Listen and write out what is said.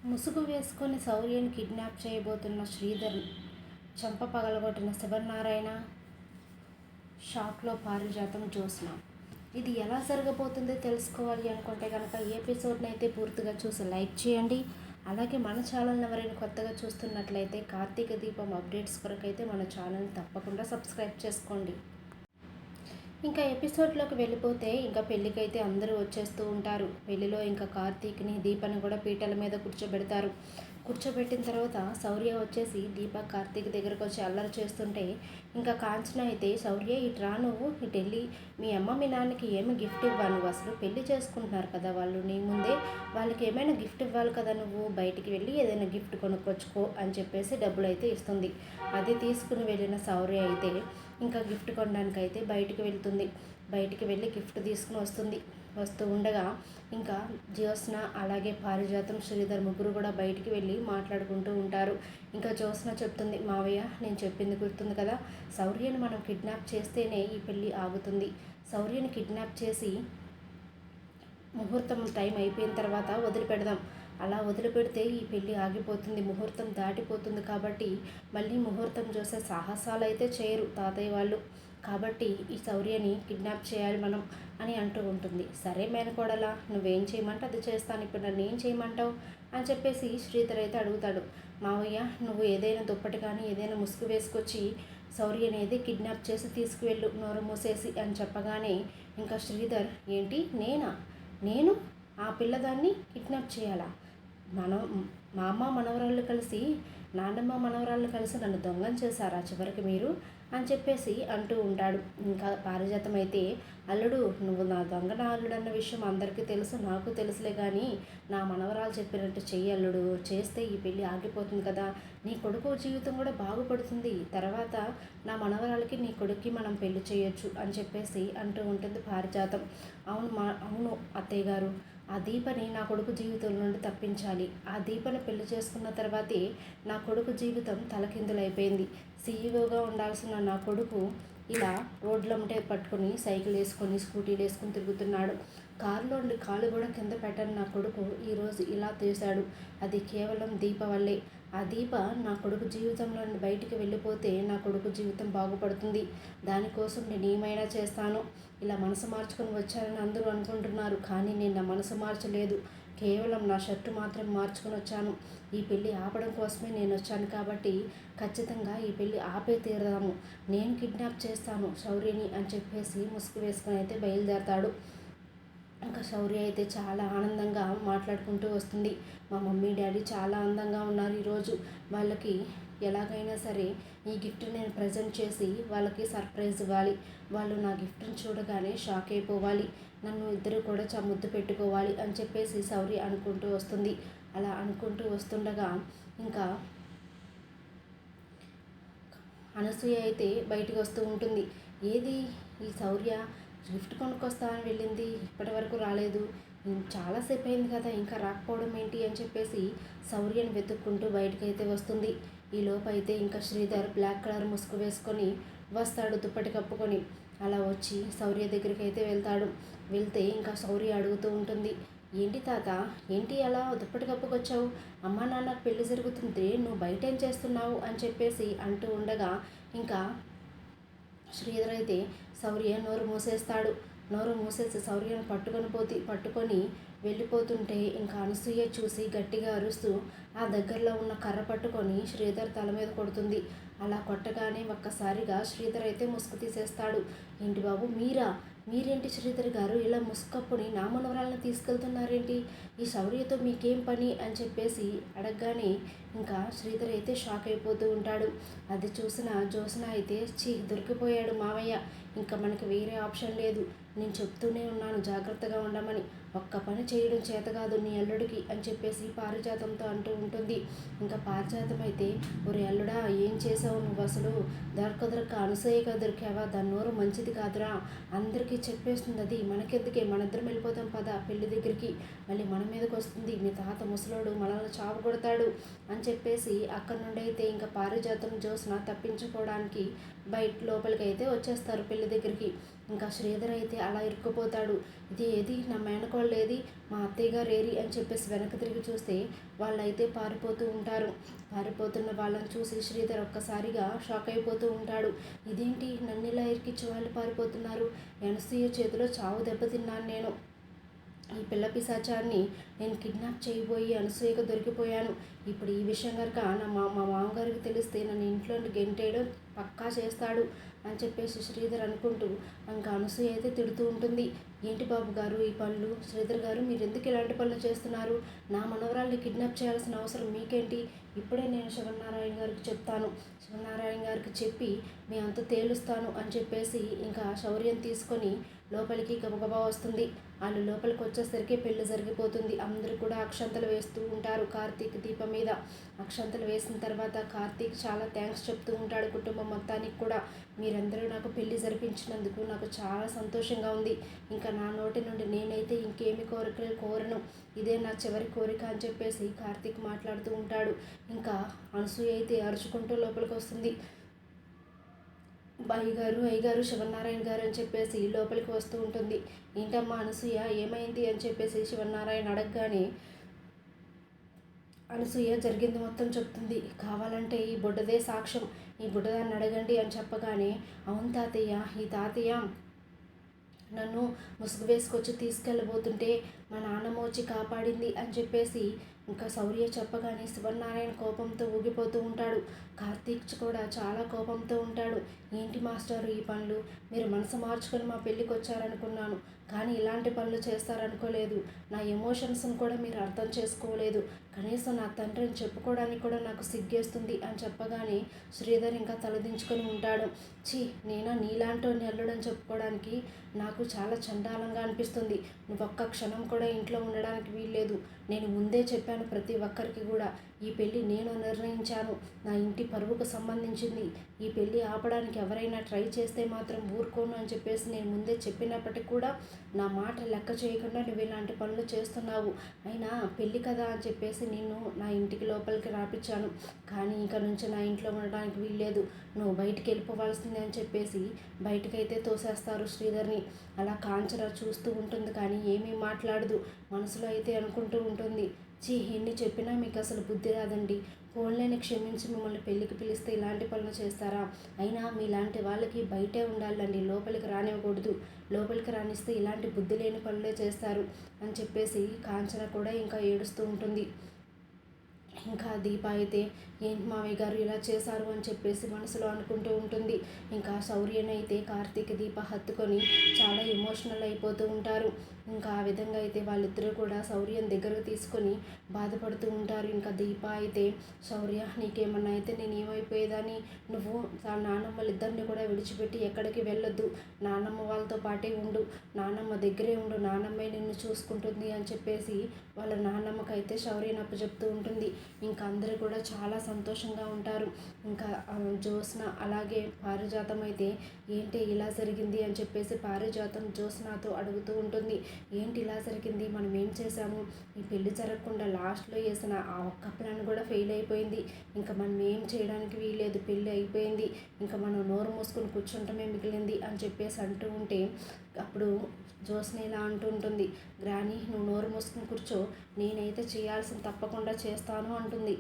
ముసుగు వేసుకొని శౌర్యని కిడ్నాప్ చేయబోతున్న శ్రీధర్ చెంప పగలగొట్టిన శివనారాయణ, షాక్లో పారిజాతం జ్యోత్స్న. ఇది ఎలా జరగబోతుందో తెలుసుకోవాలి అనుకుంటే కనుక ఈ ఎపిసోడ్ని అయితే పూర్తిగా చూసి లైక్ చేయండి. అలాగే మన ఛానల్ని ఎవరైనా కొత్తగా చూస్తున్నట్లయితే కార్తీక దీపం అప్డేట్స్ కొరకైతే మన ఛానల్ని తప్పకుండా సబ్స్క్రైబ్ చేసుకోండి. ఇంకా ఎపిసోడ్లోకి వెళ్ళిపోతే ఇంకా పెళ్ళికైతే అందరూ వచ్చేస్తూ ఉంటారు. పెళ్ళిలో ఇంకా కార్తీక్ని దీపని కూడా పీటల మీద కూర్చోబెడతారు. కూర్చోబెట్టిన తర్వాత శౌర్య వచ్చేసి దీప కార్తీక్ దగ్గరకు వచ్చి అల్లరి చేస్తుంటే ఇంకా కాంచన అయితే శౌర్య ఇట్రా, నువ్వు ఇటు వెళ్ళి మీ అమ్మ మీ నాన్నకి ఏమి గిఫ్ట్ ఇవ్వాలి, నువ్వు అసలు పెళ్లి చేసుకుంటున్నారు కదా వాళ్ళు, నీ ముందే వాళ్ళకి ఏమైనా గిఫ్ట్ ఇవ్వాలి కదా, నువ్వు బయటికి వెళ్ళి ఏదైనా గిఫ్ట్ కొనుక్కొచ్చుకో అని చెప్పేసి డబ్బులు అయితే ఇస్తుంది. అది తీసుకుని వెళ్ళిన శౌర్య అయితే ఇంకా గిఫ్ట్ కొనడానికి అయితే బయటికి వెళ్తుంది. బయటికి వెళ్ళి గిఫ్ట్ తీసుకుని వస్తూ ఉండగా ఇంకా జ్యోత్స్న అలాగే పారిజాతం శ్రీధర్ ముగ్గురు కూడా బయటికి వెళ్ళి మాట్లాడుకుంటూ ఉంటారు. ఇంకా జ్యోత్స్న చెప్తుంది, మావయ్య నేను చెప్పింది గుర్తుంది కదా, శౌర్యని మనం కిడ్నాప్ చేస్తేనే ఈ పెళ్ళి ఆగుతుంది. శౌర్యని కిడ్నాప్ చేసి ముహూర్తం టైం అయిపోయిన తర్వాత వదిలిపెడదాం. అలా వదిలిపెడితే ఈ పెళ్ళి ఆగిపోతుంది, ముహూర్తం దాటిపోతుంది. కాబట్టి మళ్ళీ ముహూర్తం చూసే సాహసాలు అయితే చేయరు తాతయ్య వాళ్ళు. కాబట్టి ఈ శౌర్యని కిడ్నాప్ చేయాలి మనం అని అంటూ ఉంటుంది. సరే మేనకోడలా, నువ్వేం చేయమంటే అది చేస్తాను, ఇప్పుడు నన్ను ఏం చేయమంటావు అని చెప్పేసి శ్రీధర్ అయితే అడుగుతాడు. మావయ్య నువ్వు ఏదైనా దుప్పటి కానీ ఏదైనా ముసుగు వేసుకొచ్చి శౌర్య అనేది కిడ్నాప్ చేసి తీసుకువెళ్ళు, నోరు మూసేసి అని చెప్పగానే ఇంకా శ్రీధర్, ఏంటి నేను ఆ పిల్లదాన్ని కిడ్నాప్ చేయాలా? మా అమ్మ మనవరాళ్ళు కలిసి నాన్నమ్మ మనవరాళ్ళు కలిసి నన్ను దొంగని చేశారా చివరికి మీరు అని చెప్పేసి అంటూ ఉంటాడు. ఇంకా పారిజాతం అయితే, అల్లుడు నువ్వు నా అల్లుడు అన్న విషయం అందరికీ తెలుసు, నాకు తెలుసులే, కానీ నా మనవరాలు చెప్పినట్టు చెయ్యి అల్లుడు, చేస్తే ఈ పెళ్ళి ఆగిపోతుంది కదా, నీ కొడుకు జీవితం కూడా బాగుపడుతుంది, తర్వాత నా మనవరాలకి నీ కొడుక్కి మనం పెళ్లి చేయొచ్చు అని చెప్పేసి అంటూ ఉంటుంది పారిజాతం. అవును అత్తయ్య గారు, ఆ దీపని నా కొడుకు జీవితం నుండి తప్పించాలి. ఆ దీపని పెళ్లి చేసుకున్న తర్వాతే నా కొడుకు జీవితం తలకిందులైపోయింది. సీఈఓగా ఉండాల్సిన నా కొడుకు ఇలా రోడ్లమ్మటే పట్టుకొని సైకిల్ వేసుకొని స్కూటీలు వేసుకొని తిరుగుతున్నాడు. కారులో ఉండి కాలు కూడా కింద పెట్టని నా కొడుకు ఈరోజు ఇలా చేశాడు. అది కేవలం దీప వల్లే. ఆ దీప నా కొడుకు జీవితంలో బయటికి వెళ్ళిపోతే నా కొడుకు జీవితం బాగుపడుతుంది. దానికోసం నేను ఏమైనా చేస్తాను. ఇలా మనసు మార్చుకొని వచ్చానని అందరూ అనుకుంటున్నారు, కానీ నేను నా మనసు మార్చలేదు. కేవలం నా షర్టు మాత్రం మార్చుకొని వచ్చాను. ఈ పెళ్ళి ఆపడం కోసమే నేను వచ్చాను. కాబట్టి ఖచ్చితంగా ఈ పెళ్ళి ఆపే తీరదాము. నేను కిడ్నాప్ చేస్తాను శౌర్యని అని చెప్పేసి ముసుగు వేసుకొని అయితే బయలుదేరతాడు. ఇంకా శౌర్య అయితే చాలా ఆనందంగా మాట్లాడుకుంటూ వస్తుంది. మా మమ్మీ డాడీ చాలా అందంగా ఉన్నారు ఈరోజు, వాళ్ళకి ఎలాగైనా సరే ఈ గిఫ్ట్ నేను ప్రజెంట్ చేసి వాళ్ళకి సర్ప్రైజ్ ఇవ్వాలి. వాళ్ళు నా గిఫ్ట్ని చూడగానే షాక్ అయిపోవాలి, నన్ను ఇద్దరు కూడా ముద్దు పెట్టుకోవాలి అని చెప్పేసి శౌర్య అనుకుంటూ వస్తుంది. అలా అనుకుంటూ వస్తుండగా ఇంకా అనసూయ అయితే బయటికి వస్తూ ఉంటుంది. ఏది ఈ శౌర్య గిఫ్ట్ కొనుక్కొస్తా అని వెళ్ళింది, ఇప్పటి వరకు రాలేదు, చాలాసేపు అయింది కదా, ఇంకా రాకపోవడం ఏంటి అని చెప్పేసి శౌర్యని వెతుక్కుంటూ బయటకైతే వస్తుంది. ఈ లోపు అయితే ఇంకా శ్రీధర్ బ్లాక్ కలర్ ముసుగు వేసుకొని వస్తాడు దుప్పటి కప్పుకొని. అలా వచ్చి శౌర్య దగ్గరికి అయితే వెళ్తే ఇంకా శౌర్య అడుగుతూ ఉంటుంది, ఏంటి తాత, ఏంటి అలా దుప్పటి కప్పుకొచ్చావు, అమ్మా నాన్నకు పెళ్లి జరుగుతుంటే నువ్వు బయట ఏం చేస్తున్నావు అని చెప్పేసి అంటూ ఉండగా ఇంకా శ్రీధర్ అయితే శౌర్య నోరు మూసేస్తాడు. నోరు మూసేసి శౌర్యను పట్టుకొని వెళ్ళిపోతుంటే ఇంకా అనసూయ చూసి గట్టిగా అరుస్తూ ఆ దగ్గరలో ఉన్న కర్ర పట్టుకొని శ్రీధర్ తల మీద కొడుతుంది. అలా కొట్టగానే ఒక్కసారిగా శ్రీధర్ అయితే ముసుగు తీసేస్తాడు. ఏంటి బాబు మీరేంటి శ్రీధర్ గారు ఇలా ముసుకప్పుని నా మనవరాలను తీసుకెళ్తున్నారేంటి, ఈ శౌర్యతో మీకేం పని అని చెప్పేసి అడగగానే ఇంకా శ్రీధర్ అయితే షాక్ అయిపోతూ ఉంటాడు. అది చూసిన జ్యోత్స్న అయితే దొరికిపోయాడు మావయ్య, ఇంకా మనకి వేరే ఆప్షన్ లేదు, నేను చెప్తూనే ఉన్నాను జాగ్రత్తగా ఉండమని, ఒక్క పని చేయడం చేత కాదు నీ అల్లుడికి అని చెప్పేసి పారిజాతంతో అంటూ ఉంటుంది. ఇంకా పారిజాతం అయితే, ఒరే అల్లుడా ఏం చేసావు నువ్వు, అసలు దొరక అనసూయగా దొరికావా, దాని నోరు మంచిది కాదురా, అందరికీ చెప్పేస్తుంది, అది మనకెందుకే, మనిద్దరం వెళ్ళిపోతాం పద పెళ్లి దగ్గరికి, మళ్ళీ మన మీదకి వస్తుంది, మీ తాత ముసలోడు మనల్ని చావు కొడతాడు అని చెప్పేసి అక్కడి నుండి అయితే ఇంకా పారిజాతం జ్యోత్స్న తప్పించుకోవడానికి లోపలికి అయితే వచ్చేస్తారు పెళ్లి దగ్గరికి. ఇంకా శ్రీధర్ అయితే అలా ఇరుక్కుపోతాడు. ఏది నా మేనకోళ్ళేది, మా అత్తయ్య గారు ఏరి అని చెప్పేసి వెనక్కి తిరిగి చూస్తే వాళ్ళైతే పారిపోతూ ఉంటారు. పారిపోతున్న వాళ్ళని చూసి శ్రీధర్ ఒక్కసారిగా షాక్ అయిపోతూ ఉంటాడు. ఇదేంటి నన్ను ఇలా ఇరికిచ్చి వాళ్ళు పారిపోతున్నారు, అనసూయ చేతిలో చావు దెబ్బతిన్నాను నేను, ఈ పిల్ల పిశాచాన్ని నేను కిడ్నాప్ చేయబోయి అనసూయకు దొరికిపోయాను. ఇప్పుడు ఈ విషయం కనుక మా మామగారికి తెలిస్తే నన్ను ఇంట్లో గెంటేయడం పక్కా చేస్తాడు అని చెప్పేసి శ్రీధర్ అనుకుంటూ ఇంకా అనసూయ అయితే తిడుతూ ఉంటుంది. ఏంటి బాబు గారు ఈ పనులు, శ్రీధర్ గారు మీరు ఎందుకు ఇలాంటి పనులు చేస్తున్నారు, నా మనవరాల్ని కిడ్నాప్ చేయాల్సిన అవసరం మీకేంటి, ఇప్పుడే నేను శివనారాయణ గారికి చెప్తాను, శివనారాయణ గారికి చెప్పి మీ అంత తేలుస్తాను అని చెప్పేసి ఇంకా శౌర్యం తీసుకొని లోపలికి గబగబా వస్తుంది. వాళ్ళు లోపలికి వచ్చేసరికి పెళ్లి జరిగిపోతుంది. అందరూ కూడా అక్షంతలు వేస్తూ ఉంటారు కార్తీక్ దీపం మీద. అక్షంతలు వేసిన తర్వాత కార్తీక్ చాలా థ్యాంక్స్ చెప్తూ ఉంటాడు కుటుంబం మొత్తానికి కూడా. మీరందరూ నాకు పెళ్లి జరిపించినందుకు నాకు చాలా సంతోషంగా ఉంది. ఇంకా నా నోటి నుండి నేనైతే ఇంకేమి కోరికలు కోరను, ఇదే నా చివరి కోరిక అని చెప్పేసి కార్తీక్ మాట్లాడుతూ ఉంటాడు. ఇంకా అనసూయ అయితే అరుచుకుంటూ లోపలికి వస్తుంది. అయ్యగారు శివనారాయణ గారు అని చెప్పేసి లోపలికి వస్తూ ఉంటుంది. ఏంటమ్మా అనసూయ ఏమైంది అని చెప్పేసి శివనారాయణ అడగగానే అనసూయ జరిగింది మొత్తం చెప్తుంది. కావాలంటే ఈ బుడ్డదే సాక్ష్యం, ఈ బుడ్డదాన్ని అడగండి అని చెప్పగానే అవును తాతయ్య, ఈ తాతయ్య నన్ను ముసుగు వేసుకొచ్చి తీసుకెళ్ళబోతుంటే మా నాన్నమ్మ వచ్చి కాపాడింది అని చెప్పేసి ఇంకా శౌర్య చెప్పగానే శివనారాయణ కోపంతో ఊగిపోతూ ఉంటాడు. కార్తీక్ కూడా చాలా కోపంతో ఉంటాడు. ఏంటి మాస్టర్ ఈ పనులు, మీరు మనసు మార్చుకొని మా పెళ్ళికి వచ్చారనుకున్నాను, కానీ ఇలాంటి పనులు చేస్తారనుకోలేదు, నా ఎమోషన్స్ని కూడా మీరు అర్థం చేసుకోలేదు, కనీసం నా తండ్రిని చెప్పుకోవడానికి కూడా నాకు సిగ్గేస్తుంది అని చెప్పగానే శ్రీధర్ ఇంకా తలదించుకొని ఉంటాడు. నేనా నీలాంటి అల్లుడని చెప్పుకోవడానికి నాకు చాలా చండాలంగా అనిపిస్తుంది, నువ్వు ఒక్క క్షణం కూడా ఇంట్లో ఉండడానికి వీల్లేదు, నేను ముందే చెప్పాను ప్రతి ఒక్కరికి కూడా, ఈ పెళ్ళి నేను నిర్ణయించాను, నా ఇంటి పరువుకు సంబంధించింది, ఈ పెళ్ళి ఆపడానికి ఎవరైనా ట్రై చేస్తే మాత్రం ఊరుకోను అని చెప్పేసి నేను ముందే చెప్పినప్పటికీ కూడా నా మాట లెక్క చేయకుండా నువ్వు ఇలాంటి పనులు చేస్తున్నావు, అయినా పెళ్ళి కదా అని చెప్పేసి నిన్ను నా ఇంటికి లోపలికి రాపించాను, కానీ ఇక నుంచి నా ఇంట్లో ఉండడానికి వీల్లేదు, నువ్వు బయటికి వెళ్ళిపోవాల్సిందే అని చెప్పేసి బయటకైతే తోసేస్తారు శ్రీధర్ని. అలా కాంచన చూస్తూ ఉంటుంది కానీ ఏమీ మాట్లాడదు. మనసులో అయితే అనుకుంటూ ఉంటుంది, ఎన్ని చెప్పినా మీకు అసలు బుద్ధి రాదండి, ఫోన్లోనే క్షమించి మిమ్మల్ని పెళ్ళికి పిలిస్తే ఇలాంటి పనులు చేస్తారా, అయినా మీలాంటి వాళ్ళకి బయటే ఉండాలండి, లోపలికి రానివ్వకూడదు, లోపలికి రానిస్తే ఇలాంటి బుద్ధి లేని పనులే చేస్తారు అని చెప్పేసి కాంచన కూడా ఇంకా ఏడుస్తూ ఉంటుంది. ఇంకా దీప అయితే ఏంటి మావయ్య గారు ఇలా చేశారు అని చెప్పేసి మనసులో అనుకుంటూ ఉంటుంది. ఇంకా శౌర్యనైతే కార్తీక్ దీప హత్తుకొని చాలా ఎమోషనల్ అయిపోతూ ఉంటారు. ఇంకా ఆ విధంగా అయితే వాళ్ళిద్దరూ కూడా శౌర్యం దగ్గరకు తీసుకొని బాధపడుతూ ఉంటారు. ఇంకా దీప అయితే శౌర్య నీకేమన్నా అయితే నేను ఏమైపోయేదాన్ని, నువ్వు నాన్నమ్మలిద్దరిని కూడా విడిచిపెట్టి ఎక్కడికి వెళ్ళొద్దు, నాన్నమ్మ వాళ్ళతో పాటే ఉండు, నాన్నమ్మ దగ్గరే ఉండు, నాన్నమ్మే నిన్ను చూసుకుంటుంది అని చెప్పేసి వాళ్ళ నాన్నమ్మకైతే శౌర్యని అప్పచెప్తూ ఉంటుంది. ఇంకా అందరూ కూడా చాలా సంతోషంగా ఉంటారు. ఇంకా జ్యోత్స్న అలాగే పారిజాతం అయితే ఏంటి ఇలా జరిగింది అని చెప్పేసి పారిజాతం జ్యోత్స్నతో అడుగుతూ ఉంటుంది. ఏంటి ఇలా జరిగింది, మనం ఏం చేసాము, ఈ పెళ్లి జరగకుండా లాస్ట్లో వేసిన ఆ ఒక్క ప్లాన్ కూడా ఫెయిల్ అయిపోయింది, ఇంకా మనం ఏం చేయడానికి వీల్లేదు, పెళ్ళి అయిపోయింది, ఇంకా మనం నోరు మూసుకొని కూర్చుంటమే మిగిలింది అని చెప్పేసి అంటూ ఉంటే అప్పుడు జ్యోత్స్న ఇలా అంటూ ఉంటుంది, గ్రాని నువ్వు నోరు మూసుకొని కూర్చో, నేనైతే చేయాల్సింది తప్పకుండా చేస్తాను అంటుంది.